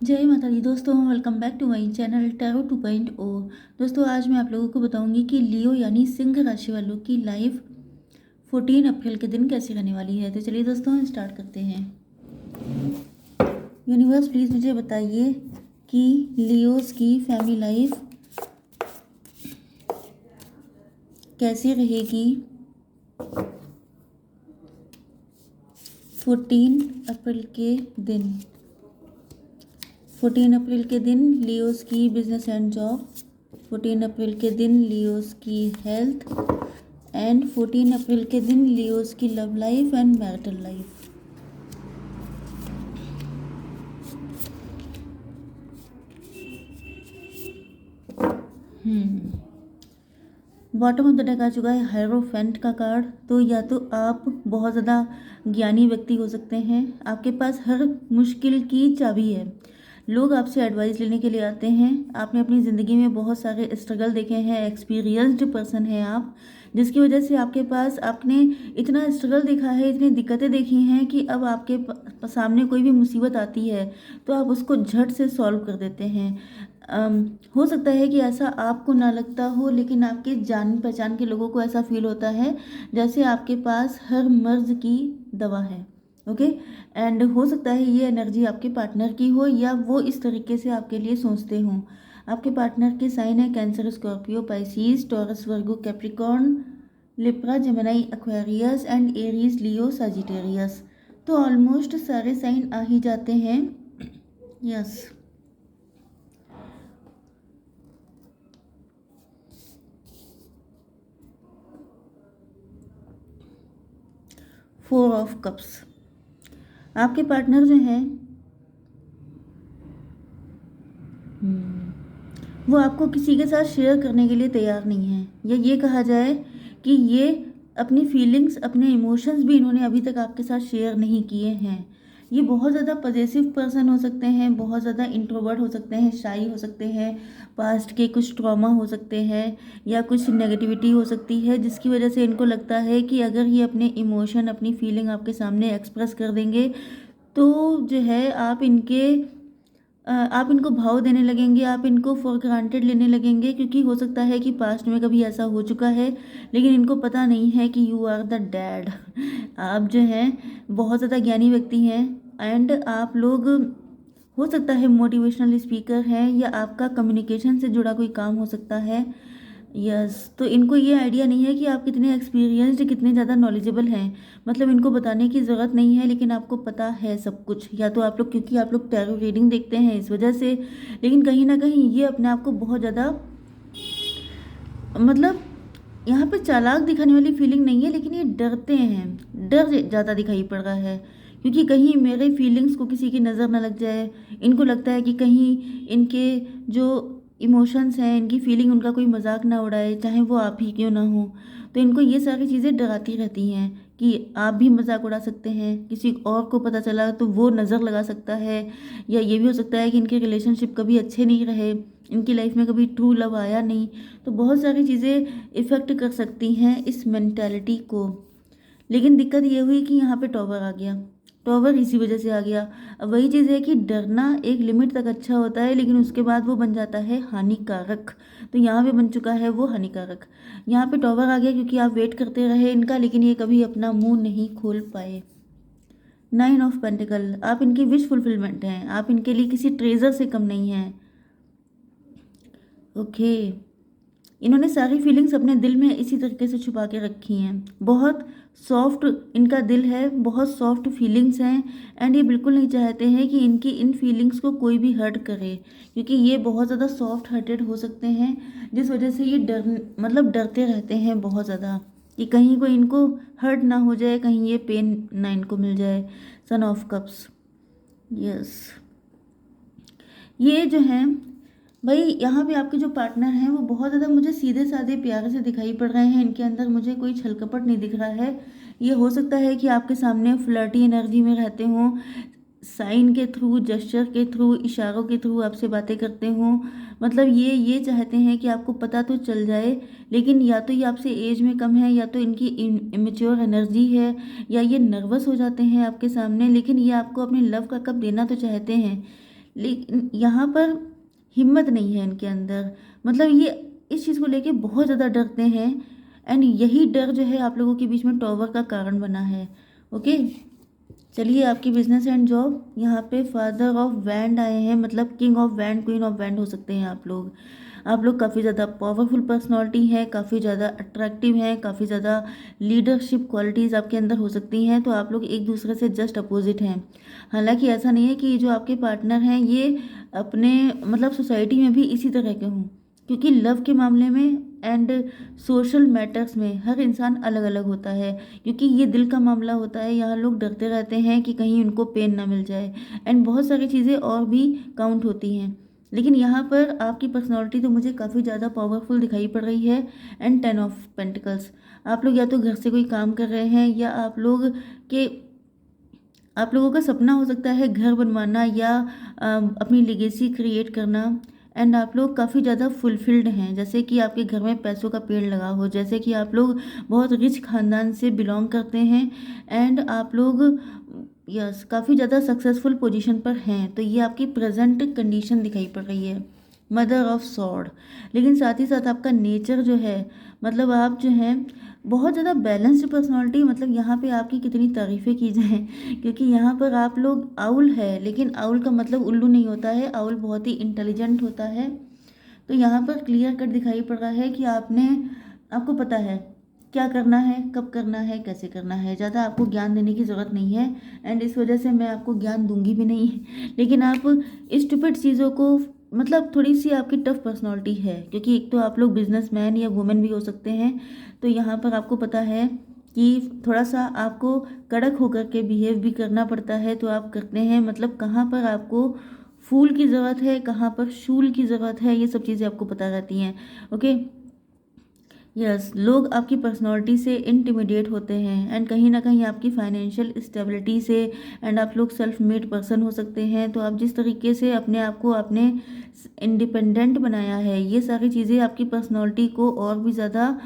जय माता दी दोस्तों, welcome back to my channel tarot 2.0। दोस्तों, आज मैं आप लोगों को बताऊंगी कि लियो यानी सिंह राशि वालों की लाइफ 14 अप्रैल के दिन कैसी रहने वाली है। तो चलिए दोस्तों, हम स्टार्ट करते हैं। यूनिवर्स प्लीज़ मुझे बताइए कि लियोस की फैमिली लाइफ कैसी रहेगी 14 अप्रैल के दिन। 14 अप्रैल के दिन लियोस की बिजनेस एंड जॉब, 14 अप्रैल के दिन लियोस की हेल्थ एंड 14 अप्रैल के दिन लियोस की love life and marital life. Bottom of the deck आ चुका है हायरोफेंट का कार्ड। तो या तो आप बहुत ज़्यादा ज्ञानी व्यक्ति हो सकते हैं, आपके पास हर मुश्किल की चाबी है, लोग आपसे एडवाइस लेने के लिए आते हैं, आपने अपनी ज़िंदगी में बहुत सारे स्ट्रगल देखे हैं, एक्सपीरियंस्ड पर्सन हैं आप, जिसकी वजह से आपके पास आपने इतना स्ट्रगल देखा है, इतनी दिक्कतें देखी हैं कि अब आपके सामने कोई भी मुसीबत आती है तो आप उसको झट से सॉल्व कर देते हैं। हो सकता है कि ऐसा आपको ना लगता हो, लेकिन आपके जान पहचान के लोगों को ऐसा फील होता है जैसे आपके पास हर मर्ज की दवा है। ओके। एंड हो सकता है ये एनर्जी आपके पार्टनर की हो या वो इस तरीके से आपके लिए सोचते हों। आपके पार्टनर के साइन है cancer, Scorpio, Pisces, taurus, Virgo, Capricorn, Libra, Gemini, Aquarius and Aries, Leo, Sagittarius. तो ऑलमोस्ट सारे साइन आ ही जाते हैं। यस। 4 of cups. आपके पार्टनर जो हैं वो आपको किसी के साथ शेयर करने के लिए तैयार नहीं है, या ये कहा जाए कि ये अपनी फीलिंग्स, अपने इमोशंस भी इन्होंने अभी तक आपके साथ शेयर नहीं किए हैं। ये बहुत ज़्यादा पॉजेसिव पर्सन हो सकते हैं, बहुत ज़्यादा इंट्रोवर्ट हो सकते हैं, शाई हो सकते हैं, पास्ट के कुछ ट्रॉमा हो सकते हैं या कुछ नेगेटिविटी हो सकती है, जिसकी वजह से इनको लगता है कि अगर ये अपने इमोशन, अपनी फीलिंग आपके सामने एक्सप्रेस कर देंगे तो जो है आप इनको भाव देने लगेंगे, आप इनको फॉर ग्रांटेड लेने लगेंगे, क्योंकि हो सकता है कि पास्ट में कभी ऐसा हो चुका है, लेकिन इनको पता नहीं है कि यू आर द डैड। आप जो हैं बहुत ज़्यादा ज्ञानी व्यक्ति हैं एंड आप लोग हो सकता है मोटिवेशनल स्पीकर हैं या आपका कम्युनिकेशन से जुड़ा कोई काम हो सकता है। यस। तो इनको ये आइडिया नहीं है कि आप कितने एक्सपीरियंस्ड, कितने ज़्यादा नॉलेजेबल हैं। मतलब इनको बताने की ज़रूरत नहीं है, लेकिन आपको पता है सब कुछ, या तो आप लोग क्योंकि आप लोग टैरो रीडिंग देखते हैं इस वजह से, लेकिन कहीं ना कहीं ये अपने आप को बहुत ज़्यादा, मतलब यहाँ पे चालाक दिखाने वाली फीलिंग नहीं है, लेकिन ये डरते हैं, डर ज़्यादा दिखाई पड़ रहा है, क्योंकि कहीं मेरे फीलिंग्स को किसी की नज़र ना लग जाए। इनको लगता है कि कहीं इनके जो इमोशंस हैं, इनकी फीलिंग, उनका कोई मजाक ना उड़ाए, चाहे वो आप ही क्यों ना हो। तो इनको ये सारी चीज़ें डराती रहती हैं कि आप भी मजाक उड़ा सकते हैं, किसी और को पता चला तो वो नज़र लगा सकता है, या ये भी हो सकता है कि इनके रिलेशनशिप कभी अच्छे नहीं रहे, इनकी लाइफ में कभी ट्रू लव आया नहीं। तो बहुत सारी चीज़ें इफ़ेक्ट कर सकती हैं इस मेंटालिटी को। लेकिन दिक्कत ये हुई कि यहाँ पे टॉवर आ गया, टॉवर इसी वजह से आ गया। अब वही चीज़ है कि डरना एक लिमिट तक अच्छा होता है, लेकिन उसके बाद वो बन जाता है हानिकारक। तो यहाँ पे बन चुका है वो हानिकारक। यहाँ पे टॉवर आ गया क्योंकि आप वेट करते रहे इनका, लेकिन ये कभी अपना मुंह नहीं खोल पाए। 9 ऑफ पेंटिकल, आप इनकी विश फुलफिलमेंट हैं, आप इनके लिए किसी ट्रेजर से कम नहीं हैं। ओके। इन्होंने सारी फीलिंग्स अपने दिल में इसी तरीके से छुपा के रखी हैं। बहुत सॉफ्ट इनका दिल है, बहुत सॉफ्ट फीलिंग्स हैं एंड ये बिल्कुल नहीं चाहते हैं कि इनकी इन फीलिंग्स को कोई भी हर्ट करे, क्योंकि ये बहुत ज़्यादा सॉफ्ट हार्टेड हो सकते हैं, जिस वजह से ये डरते रहते हैं बहुत ज़्यादा कि कहीं कोई इनको हर्ट ना हो जाए, कहीं ये पेन ना इनको मिल जाए। Son of cups. यस। ये जो हैं भाई, यहाँ पे आपके जो पार्टनर हैं वो बहुत ज़्यादा मुझे सीधे साधे प्यारे से दिखाई पड़ रहे हैं, इनके अंदर मुझे कोई छल कपट नहीं दिख रहा है। ये हो सकता है कि आपके सामने फ्लर्टी एनर्जी में रहते हों, साइन के थ्रू, जेस्चर के थ्रू, इशारों के थ्रू आपसे बातें करते हों। मतलब ये चाहते हैं कि आपको पता तो चल जाए, लेकिन या तो ये आपसे एज में कम है, या तो इनकी इमेच्योर एनर्जी है, या ये नर्वस हो जाते हैं आपके सामने, लेकिन ये आपको अपने लव का कप देना तो चाहते हैं, लेकिन यहाँ पर हिम्मत नहीं है इनके अंदर, मतलब ये इस चीज़ को लेके बहुत ज़्यादा डरते हैं। एंड यही डर जो है आप लोगों के बीच में टॉवर का कारण बना है। ओके, चलिए आपकी बिजनेस एंड जॉब, यहाँ पे फादर ऑफ वैंड आए हैं, मतलब king of wand, queen of wand हो सकते हैं आप लोग। आप लोग काफ़ी ज़्यादा पावरफुल पर्सनालिटी हैं, काफ़ी ज़्यादा अट्रैक्टिव हैं, काफ़ी ज़्यादा लीडरशिप क्वालिटीज़ आपके अंदर हो सकती हैं। तो आप लोग एक दूसरे से जस्ट अपोजिट हैं। हालांकि ऐसा नहीं है कि जो आपके पार्टनर हैं ये अपने मतलब सोसाइटी में भी इसी तरह के हों, क्योंकि लव के मामले में एंड सोशल मैटर्स में हर इंसान अलग अलग होता है। क्योंकि ये दिल का मामला होता है, यहाँ लोग डरते रहते हैं कि कहीं उनको पेन ना मिल जाए, एंड बहुत सारी चीज़ें और भी काउंट होती हैं। लेकिन यहाँ पर आपकी पर्सनालिटी तो मुझे काफ़ी ज़्यादा पावरफुल दिखाई पड़ रही है। एंड 10 ऑफ पेंटिकल्स, आप लोग या तो घर से कोई काम कर रहे हैं, या के आप लोगों का सपना हो सकता है घर बनवाना या अपनी लेगेसी क्रिएट करना। एंड आप लोग काफ़ी ज़्यादा फुलफिल्ड हैं, जैसे कि आपके घर में पैसों का पेड़ लगा हो, जैसे कि आप लोग बहुत रिच खानदान से बिलोंग करते हैं। एंड आप लोग यस काफ़ी ज़्यादा सक्सेसफुल पोजीशन पर हैं। तो ये आपकी प्रेजेंट कंडीशन दिखाई पड़ रही है, मदर ऑफ सॉर्ड। लेकिन साथ ही साथ आपका नेचर जो है, मतलब आप जो हैं बहुत ज़्यादा बैलेंस्ड पर्सनालिटी, मतलब यहाँ पे आपकी कितनी तारीफ़ें की जाएँ। क्योंकि यहाँ पर आप लोग आउल है, लेकिन आउल का मतलब उल्लू नहीं होता है, आउल बहुत ही इंटेलिजेंट होता है। तो यहाँ पर क्लियर कट दिखाई पड़ रहा है कि आपको पता है क्या करना है, कब करना है, कैसे करना है। ज़्यादा आपको ज्ञान देने की ज़रूरत नहीं है, एंड इस वजह से मैं आपको ज्ञान दूंगी भी नहीं। लेकिन आप स्टूपिड चीज़ों को, मतलब थोड़ी सी आपकी टफ पर्सनालिटी है, क्योंकि एक तो आप लोग बिजनेसमैन या वुमेन भी हो सकते हैं। तो यहाँ पर आपको पता है कि थोड़ा सा आपको कड़क होकर के बिहेव भी करना पड़ता है, तो आप करते हैं। मतलब कहाँ पर आपको फूल की ज़रूरत है, कहाँ पर शूल की ज़रूरत है, ये सब चीज़ें आपको पता रहती हैं। ओके, यस लोग आपकी पर्सनालिटी से इंटिमिडेट होते हैं, एंड कहीं ना कहीं आपकी फाइनेंशियल स्टेबिलिटी से। एंड आप लोग सेल्फ मेड पर्सन हो सकते हैं। तो आप जिस तरीके से अपने आप को आपने इंडिपेंडेंट बनाया है, ये सारी चीज़ें आपकी पर्सनालिटी को और भी ज़्यादा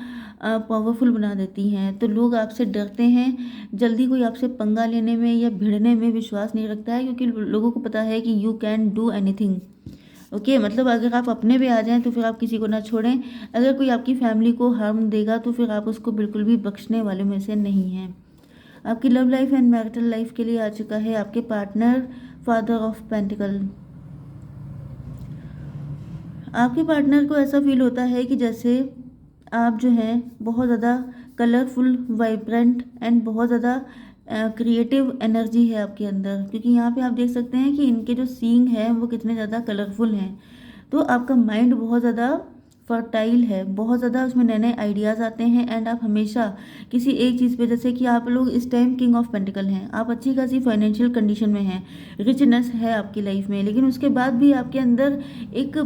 पावरफुल बना देती हैं। तो लोग आपसे डरते हैं, जल्दी कोई आपसे पंगा लेने में या भिड़ने में विश्वास नहीं रखता है, क्योंकि लोगों को पता है कि you can do anything. Okay, मतलब अगर आप अपने पे आ जाएं तो फिर आप किसी को ना छोड़ें। अगर कोई आपकी फैमिली को हार्म देगा तो फिर आप उसको बिल्कुल भी बख्शने वाले में से नहीं हैं। आपकी love life and marital life के लिए आ चुका है आपके पार्टनर, फादर ऑफ पेंटिकल। आपके पार्टनर को ऐसा फील होता है कि जैसे आप जो हैं बहुत ज़्यादा कलरफुल, वाइब्रेंट एंड बहुत ज़्यादा क्रिएटिव एनर्जी है आपके अंदर। क्योंकि यहाँ पे आप देख सकते हैं कि इनके जो सींग हैं वो कितने ज़्यादा कलरफुल हैं। तो आपका माइंड बहुत ज़्यादा फर्टाइल है, बहुत ज़्यादा उसमें नए नए आइडियाज़ आते हैं। एंड आप हमेशा किसी एक चीज़ पे, जैसे कि आप लोग इस टाइम किंग ऑफ पेंटिकल हैं, आप अच्छी खासी फाइनेंशियल कंडीशन में हैं, रिचनेस है आपकी लाइफ में, लेकिन उसके बाद भी आपके अंदर एक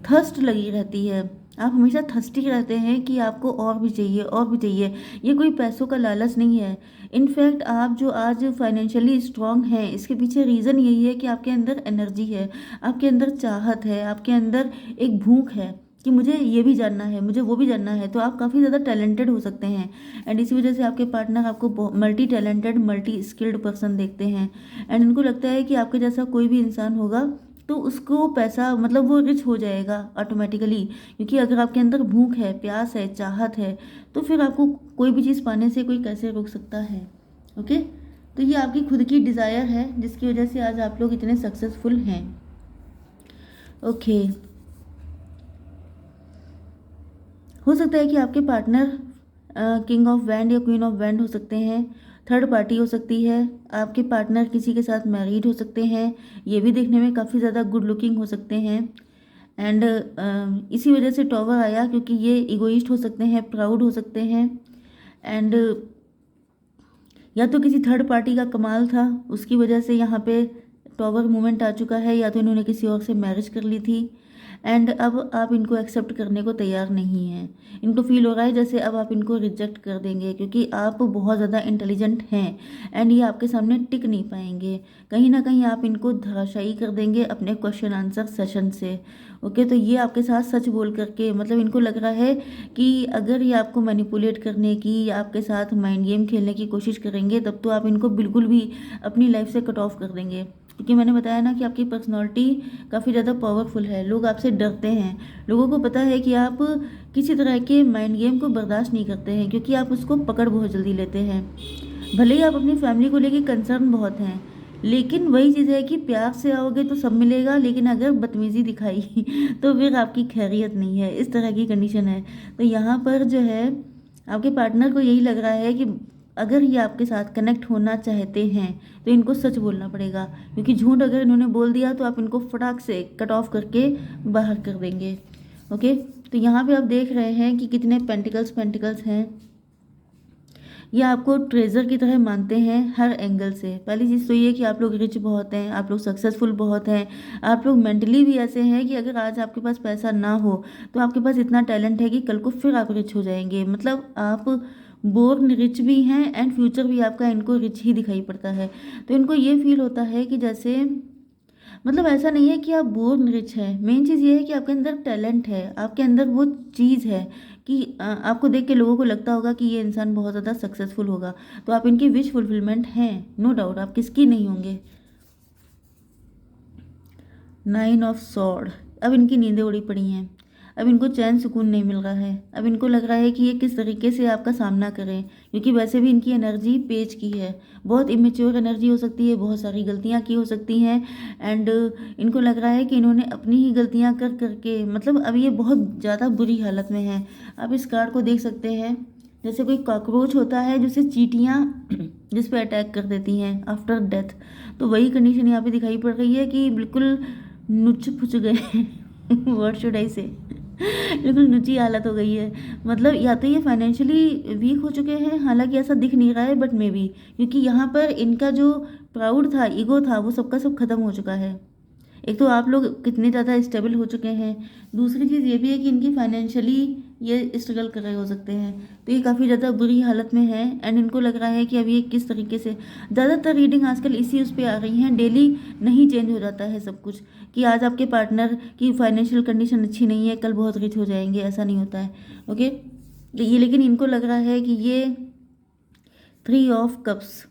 थर्स्ट लगी रहती है। आप हमेशा थर्स्टी रहते हैं कि आपको और भी चाहिए, और भी चाहिए। ये कोई पैसों का लालच नहीं है। इनफैक्ट आप जो आज फाइनेंशियली स्ट्रांग हैं, इसके पीछे रीज़न यही है कि आपके अंदर एनर्जी है, आपके अंदर चाहत है, आपके अंदर एक भूख है कि मुझे ये भी जानना है, मुझे वो भी जानना है। तो आप काफ़ी ज़्यादा टैलेंटेड हो सकते हैं, एंड इसी वजह से आपके पार्टनर आपको multi talented, multi skilled person देखते हैं। एंड इनको लगता है कि आपके जैसा कोई भी इंसान होगा तो उसको पैसा, मतलब वो रिच हो जाएगा ऑटोमेटिकली। क्योंकि अगर आपके अंदर भूख है, प्यास है, चाहत है, तो फिर आपको कोई भी चीज़ पाने से कोई कैसे रोक सकता है। ओके, तो ये आपकी खुद की डिज़ायर है जिसकी वजह से आज आप लोग इतने सक्सेसफुल हैं। ओके, हो सकता है कि आपके पार्टनर किंग ऑफ वैंड या क्वीन ऑफ वैंड हो सकते हैं, थर्ड पार्टी हो सकती है, आपके पार्टनर किसी के साथ मैरिड हो सकते हैं, ये भी देखने में काफ़ी ज़्यादा गुड लुकिंग हो सकते हैं। एंड इसी वजह से टॉवर आया, क्योंकि ये इगोइस्ट हो सकते हैं, प्राउड हो सकते हैं। एंड या तो किसी थर्ड पार्टी का कमाल था, उसकी वजह से यहाँ पे टॉवर मूवमेंट आ चुका है, या तो इन्होंने किसी और से मैरिज कर ली थी। एंड अब आप इनको एक्सेप्ट करने को तैयार नहीं हैं। इनको फील हो रहा है जैसे अब आप इनको रिजेक्ट कर देंगे, क्योंकि आप बहुत ज़्यादा इंटेलिजेंट हैं, एंड ये आपके सामने टिक नहीं पाएंगे। कहीं ना कहीं आप इनको धराशायी कर देंगे अपने क्वेश्चन आंसर सेशन से। ओके, तो ये आपके साथ सच बोल करके, मतलब इनको लग रहा है कि अगर ये आपको मैनिपुलेट करने की या आपके साथ माइंड गेम खेलने की कोशिश करेंगे, तब तो आप इनको बिल्कुल भी अपनी लाइफ से कट ऑफ कर देंगे। क्योंकि मैंने बताया ना कि आपकी पर्सनैलिटी काफ़ी ज़्यादा पावरफुल है। लोग आपसे डरते हैं। लोगों को पता है कि आप किसी तरह के माइंड गेम को बर्दाश्त नहीं करते हैं, क्योंकि आप उसको पकड़ बहुत जल्दी लेते हैं। भले ही आप अपनी फैमिली को लेके कंसर्न बहुत हैं, लेकिन वही चीज़ है कि प्यार से आओगे तो सब मिलेगा, लेकिन अगर बदतमीज़ी दिखाई तो फिर आपकी खैरियत नहीं है। इस तरह की कंडीशन है। तो यहाँ पर जो है आपके पार्टनर को यही लग रहा है कि अगर ये आपके साथ कनेक्ट होना चाहते हैं तो इनको सच बोलना पड़ेगा, क्योंकि झूठ अगर इन्होंने बोल दिया तो आप इनको फटाक से कट ऑफ करके बाहर कर देंगे। ओके, तो यहाँ पे आप देख रहे हैं कि कितने पेंटिकल्स हैं। ये आपको ट्रेजर की तरह मानते हैं हर एंगल से। पहली चीज़ तो ये कि आप लोग रिच बहुत हैं, आप लोग सक्सेसफुल बहुत हैं, आप लोग मेंटली भी ऐसे हैं कि अगर आज आपके पास पैसा ना हो तो आपके पास इतना टैलेंट है कि कल को फिर आप रिच हो जाएंगे। मतलब आप बोर्न रिच भी हैं एंड फ्यूचर भी आपका इनको रिच ही दिखाई पड़ता है। तो इनको ये फील होता है कि जैसे, मतलब ऐसा नहीं है कि आप बोर्न रिच हैं। मेन चीज़ ये है कि आपके अंदर टैलेंट है, आपके अंदर वो चीज़ है कि आपको देख के लोगों को लगता होगा कि ये इंसान बहुत ज़्यादा सक्सेसफुल होगा। तो आप इनकी विश फुलफिलमेंट हैं, नो डाउट। आप किसकी नहीं होंगे। 9 ऑफ सॉर्ड। अब इनकी नींदें उड़ी पड़ी हैं। अब इनको चैन सुकून नहीं मिल रहा है। अब इनको लग रहा है कि ये किस तरीके से आपका सामना करें, क्योंकि वैसे भी इनकी एनर्जी पेज की है। बहुत इमेच्योर एनर्जी हो सकती है, बहुत सारी गलतियां की हो सकती हैं एंड इनको लग रहा है कि इन्होंने अपनी ही गलतियां कर करके, मतलब अब ये बहुत ज़्यादा बुरी हालत में है। आप इस कार्ड को देख सकते हैं, जैसे कोई कॉकरोच होता है जिसे चींटियाँ जिस पे अटैक कर देती हैं आफ्टर डेथ। तो वही कंडीशन यहाँ पे दिखाई पड़ रही है कि बिल्कुल नुच फुच गए व्हाट शुड आई से बिल्कुल नुची हालत हो गई है। मतलब या तो ये फाइनेंशियली वीक हो चुके हैं, हालांकि ऐसा दिख नहीं रहा है, बट मे बी, क्योंकि यहाँ पर इनका जो प्राउड था, ईगो था, वो सबका सब खत्म हो चुका है। एक तो आप लोग कितने ज़्यादा स्टेबल हो चुके हैं, दूसरी चीज़ ये भी है कि इनकी फाइनेंशियली ये स्ट्रगल कर रहे हो सकते हैं। तो ये काफ़ी ज़्यादा बुरी हालत में है एंड इनको लग रहा है कि अब ये किस तरीके से, ज़्यादातर रीडिंग आजकल इसी उस पे आ रही हैं। डेली नहीं चेंज हो जाता है सब कुछ, कि आज आपके पार्टनर की फाइनेंशियल कंडीशन अच्छी नहीं है, कल बहुत रिच हो जाएंगे, ऐसा नहीं होता है। ओके, ये लेकिन इनको लग रहा है कि ये 3 ऑफ कप्स,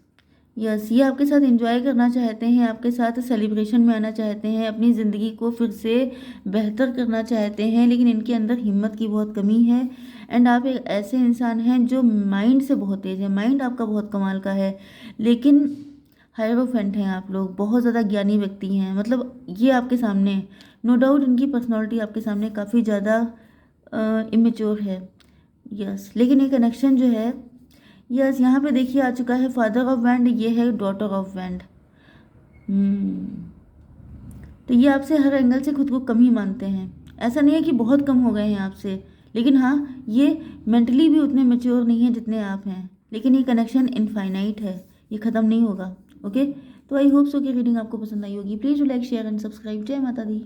यस, ये आपके साथ एंजॉय करना चाहते हैं, आपके साथ सेलिब्रेशन में आना चाहते हैं, अपनी ज़िंदगी को फिर से बेहतर करना चाहते हैं, लेकिन इनके अंदर हिम्मत की बहुत कमी है। एंड आप एक ऐसे इंसान हैं जो माइंड से बहुत तेज़ है, माइंड आपका बहुत कमाल का है, लेकिन हायरोफेंट हैं आप लोग, बहुत ज़्यादा ज्ञानी व्यक्ति हैं। मतलब ये आपके सामने, नो डाउट इनकी पर्सनैलिटी आपके सामने काफ़ी ज़्यादा इमेच्योर है। यस, लेकिन ये कनेक्शन जो है, यस, यहाँ पे देखिए आ चुका है फादर ऑफ वैंड, ये है डॉटर ऑफ वैंड। तो ये आपसे हर एंगल से खुद को कम ही मानते हैं। ऐसा नहीं है कि बहुत कम हो गए हैं आपसे, लेकिन हाँ, ये मेंटली भी उतने मेच्योर नहीं है जितने आप हैं। लेकिन ये कनेक्शन इनफाइनाइट है, ये ख़त्म नहीं होगा। ओके, तो आई होप सो कि रीडिंग आपको पसंद आई होगी। Please do like share and subscribe. जय माता दी।